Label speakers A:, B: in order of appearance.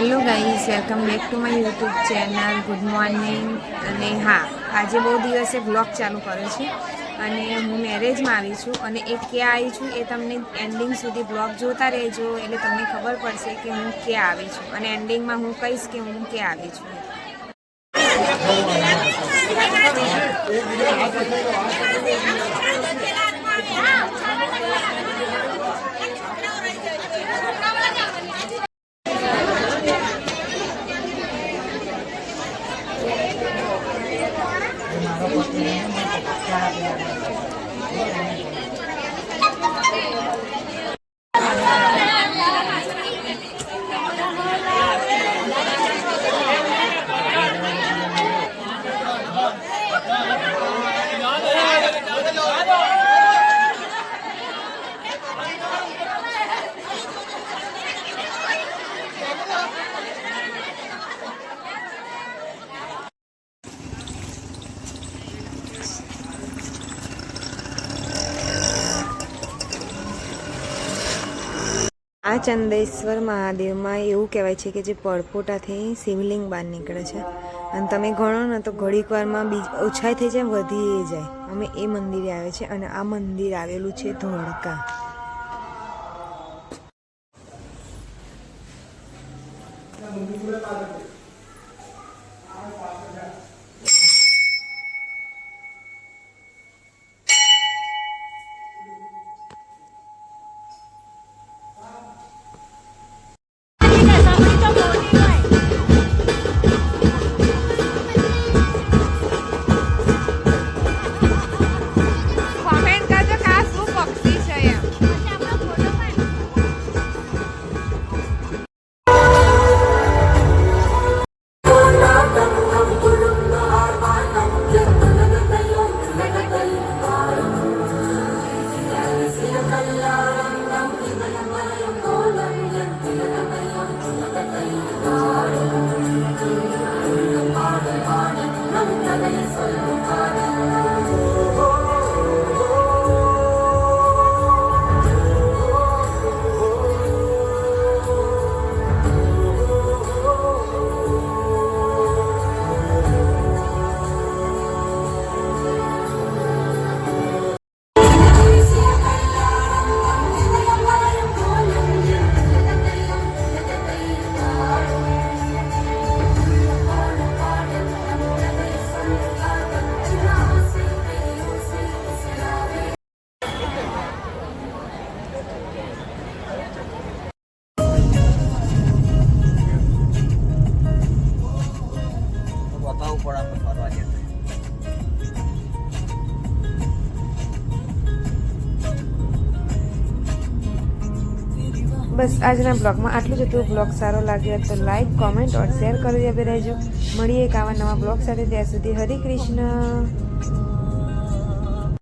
A: Hello guys, welcome back to my YouTube channel. Good morning. અને હા, આજે બહુ દિવસે બ્લોગ ચાલુ કર્યો છે અને હું મેરેજમાં આવી છું અને એ ક્યાં આવી છું એ તમને એન્ડિંગ સુધી બ્લોગ જોતા રહેજો, એટલે તમને ખબર પડશે કે હું ક્યાં આવી છું અને એન્ડિંગમાં હું કહીશ કે હું ક્યાં આવી છું. આ ચંદેશ્વર મહાદેવમાં એવું કહેવાય છે કે જે પડપોટાથી શિવલિંગ બહાર નીકળે છે અને તમે ગણો ને તો ઘડીક વારમાં ઓછાઈ થઈ જાય, વધી જાય. અમે એ મંદિરે આવે છે અને આ મંદિર આવેલું છે ધોળકા. બસ આજના બ્લોગમાં આટલું જ હતું. બ્લોગ સારો લાગ્યો તો લાઈક, કોમેન્ટ और શેર કરી આપી રહેજો. મળીએ એક આવા નવા બ્લોગ સાથે. ત્યાં સુધી હરે કૃષ્ણ.